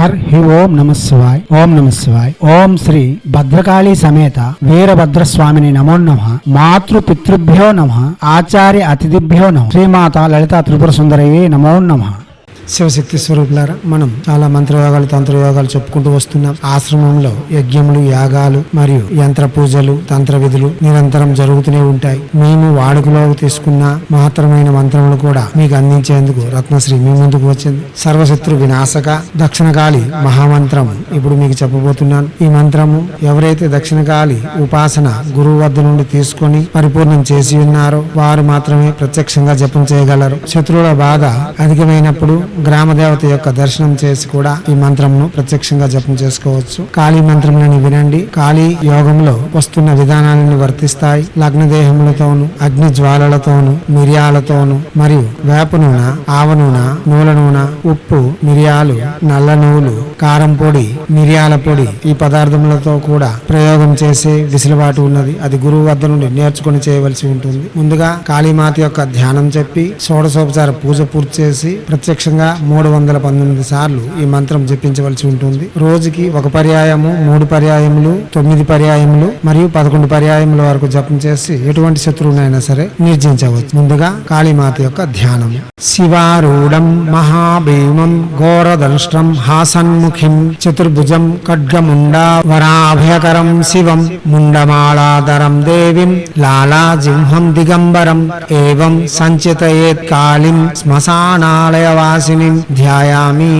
హి ఓం నమ శివాయ్. ఓం నమ శివాయ్. ఓం శ్రీ భద్రకాళీ సమేత వీరభద్రస్వామిని నమో నమః. మాతృ పితృభ్యో నమః. ఆచార్య అతిథిభ్యో నమః. శ్రీమాత లలితా త్రిపుర సుందరయే నమో నమః. శివశక్తి స్వరూపులారా, మనం చాలా మంత్రయోగాలు తంత్రయోగాలు చెప్పుకుంటూ వస్తున్నాం. ఆశ్రమంలో యజ్ఞములు, యాగాలు మరియు యంత్ర పూజలు, తంత్ర విధులు నిరంతరం జరుగుతూనే ఉంటాయి. మేము వాడుకలోకి తీసుకున్న మహత్తరమైన మంత్రములు కూడా మీకు అందించేందుకు రత్నశ్రీ మీ ముందుకు వచ్చింది. సర్వశత్రు వినాశక దక్షిణకాళి మహామంత్రం ఇప్పుడు మీకు చెప్పబోతున్నాను. ఈ మంత్రము ఎవరైతే దక్షిణకాళి ఉపాసన గురువు వద్ద నుండి తీసుకొని పరిపూర్ణం చేసి ఉన్నారో వారు మాత్రమే ప్రత్యక్షంగా జపం చేయగలరు. శత్రువుల బాధ అధికమైనప్పుడు గ్రామ దేవత యొక్క దర్శనం చేసి కూడా ఈ మంత్రంను ప్రత్యక్షంగా జపం చేసుకోవచ్చు. కాళీ మంత్రంలని వినండి. కాళీ యోగంలో వస్తున్న విధానాలను వర్తిస్తాయి. లగ్న దేహములతోను, అగ్ని జ్వాలలతోను, మిరియాలతోను మరియు వేప నూనె, ఆవ నూనె, నూల నూనె, ఉప్పు, మిరియాలు, నల్ల నువ్వులు, కారం పొడి, మిరియాల పొడి ఈ పదార్థములతో కూడా ప్రయోగం చేసే విసులుబాటు ఉన్నది. అది గురువు వద్ద నుండి నేర్చుకుని చేయవలసి ఉంటుంది. ముందుగా కాళీమాత యొక్క ధ్యానం చెప్పి షోడశోపచార పూజ పూర్తి చేసి ప్రత్యక్షంగా 319 సార్లు ఈ మంత్రం జపించవలసి ఉంటుంది. రోజుకి 1 పర్యాయము, 3 పర్యాయములు, 9 పర్యాయములు మరియు 11 పర్యాయముల వరకు జపం చేసి ఎటువంటి శత్రువునైనా సరే నిర్జించవచ్చు. ముందుగా కాళీమాత యొక్క ధ్యానం. శివారూఢం మహాభీమం ఘోరదర్ష్టం హాసన్ముఖిం చతుర్భుజం ఖడ్గముండా వరాభయకరం శివం ముండమాళాధరం దేవిం లాలాజింహం దిగంబరం ఏవం సంచితయేత్ కాళిం శ్మశానాలయవాసిని ధ్యాయామి.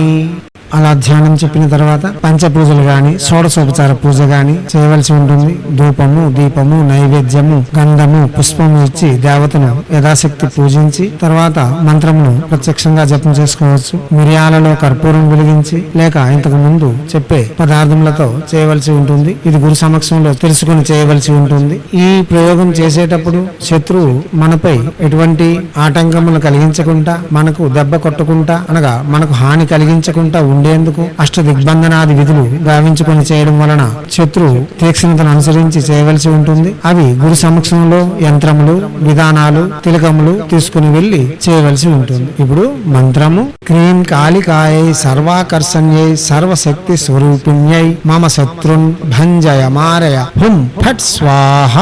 అలా ధ్యానం చెప్పిన తర్వాత పంచపూజలు గాని షోడశోపచార పూజ గాని చేయవలసి ఉంటుంది. ధూపము, దీపము, నైవేద్యము, గంధము, పుష్పము ఇచ్చి దేవతను యథాశక్తి పూజించి తర్వాత మంత్రమును ప్రత్యక్షంగా జపం చేసుకోవచ్చు. మిరియాలలో కర్పూరం వెలిగించి లేక ఇంతకు ముందు చెప్పే పదార్థములతో చేయవలసి ఉంటుంది. ఇది గురు సమక్షంలో తెలుసుకుని చేయవలసి ఉంటుంది. ఈ ప్రయోగం చేసేటప్పుడు శత్రువు మనపై ఎటువంటి ఆటంకములు కలిగించకుండా, మనకు దెబ్బ కొట్టకుండా అనగా మనకు హాని కలిగించకుండా ఉండేందుకు అష్ట దిగ్బంధనాది విధులు గావించుకొని చేయడం వలన శత్రువు తీక్షణతను అనుసరించి చేయవలసి ఉంటుంది. అవి గురు సమక్షంలో యంత్రములు, విధానాలు, తిలకములు తీసుకుని వెళ్లి చేయవలసి ఉంటుంది. ఇప్పుడు మంత్రము. క్రీం కాళికాయై సర్వాకర్షణ్యై సర్వశక్తి స్వరూపిణ్యై మమ శత్రున్ భంజయ మారయ హుం ఫట్ స్వాహ.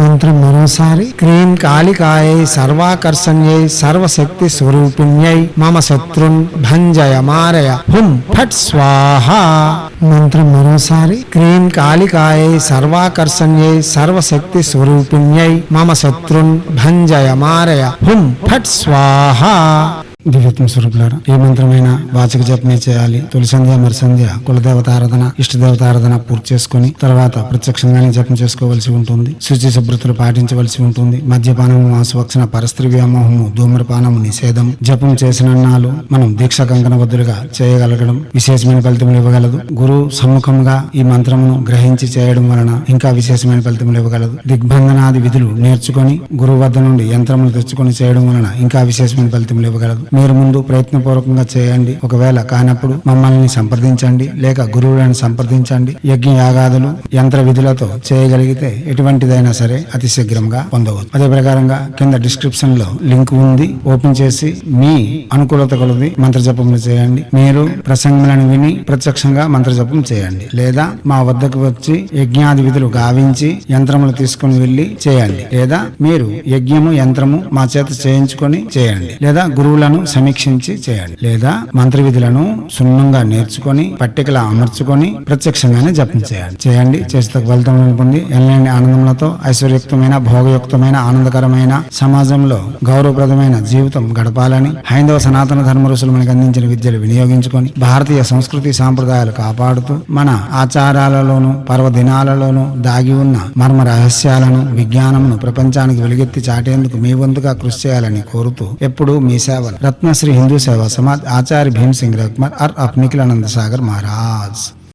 మంత్రం మరోసారి. క్రీం కాళికాయై సర్వాకర్షణ్యై సర్వశక్తి స్వరూపిణ్యై మమ శత్రున్ భంజయ మారయ హుం ఫట్ స్వాహ. మంత్రం మరోసారి. క్రీం కాళికాయై సర్వాకర్షణ్యై సర్వశక్తి స్వరూపిణ్యై మమ శత్రున్ భంజయ మారయ హుం ఫట్ స్వాహ. దివ్యత్మ స్వరూపులారా, ఏ మంత్రమైన వాచక జపమే చేయాలి. తొలి సంధ్య, మరి సంధ్య కులదేవత ఆరాధన, ఇష్టదేవత ఆరాధన పూర్తి చేసుకుని తర్వాత ప్రత్యక్షంగానే జపం చేసుకోవలసి ఉంటుంది. శుచి శుభ్రతలు పాటించవలసి ఉంటుంది. మద్యపానము, మాంసభక్షణ, పరస్త్రీ వ్యామోహము, ధూమ్రపానము నిషేధం. జపం చేసిన నాలు మనం దీక్షా కంకణబద్ధులుగా చేయగలగడం విశేషమైన ఫలితములు ఇవ్వగలదు. గురు సమ్ముఖంగా ఈ మంత్రమును గ్రహించి చేయడం వలన ఇంకా విశేషమైన ఫలితములు ఇవ్వగలదు. దిగ్బంధనాది విధులు నేర్చుకొని గురువు వద్ద నుండి యంత్రములు తెచ్చుకొని చేయడం వలన ఇంకా విశేషమైన ఫలితములు ఇవ్వగలదు. మీరు ముందు ప్రయత్నపూర్వకంగా చేయండి. ఒకవేళ కానప్పుడు మమ్మల్ని సంప్రదించండి లేక గురువులను సంప్రదించండి. యజ్ఞ యాగాదులు, యంత్ర విధులతో చేయగలిగితే ఎటువంటిదైనా సరే అతి శీఘ్రంగా పొందవచ్చు. అదే ప్రకారంగా కింద డిస్క్రిప్షన్ లో లింక్ ఉంది. ఓపెన్ చేసి మీ అనుకూలత కొలది మంత్ర జపములు చేయండి. మీరు ప్రసంగములను విని ప్రత్యక్షంగా మంత్ర జపం చేయండి. లేదా మా వద్దకు వచ్చి యజ్ఞాది విధులు గావించి యంత్రములు తీసుకుని వెళ్లి చేయండి. లేదా మీరు యజ్ఞము, యంత్రము మా చేత చేయించుకొని చేయండి. లేదా గురువులను సమీక్షించి చేయండి. లేదా మంత్ర విధులను సున్నంగా నేర్చుకొని పట్టికలా అమర్చుకొని ప్రత్యక్షంగానే జపం చేయండి. చేస్తే ఫలితం పొంది ఎనలేని ఆనందములతో ఐశ్వర్యయుక్తమైన, భోగయుక్తమైన, ఆనందకరమైన సమాజంలో గౌరవప్రదమైన జీవితం గడపాలని హైందవ సనాతన ధర్మ ఋషులు మనకు అందించిన విద్యలు వినియోగించుకొని భారతీయ సంస్కృతి సాంప్రదాయాలు కాపాడుతూ మన ఆచారాలలోను పర్వదినాలలోను దాగి ఉన్న మర్మ రహస్యాలను, విజ్ఞానమును ప్రపంచానికి వెలుగెత్తి చాటేందుకు మీ వంతుగా కృషి చేయాలని కోరుతూ ఎప్పుడూ మీ సేవలు రత్నశ్రీ హిందూ సేవా సమాజ్ ఆచార్య భీమ్ సింగ్ రఘుమార్ और अपनिखिलानंद सागर महाराज।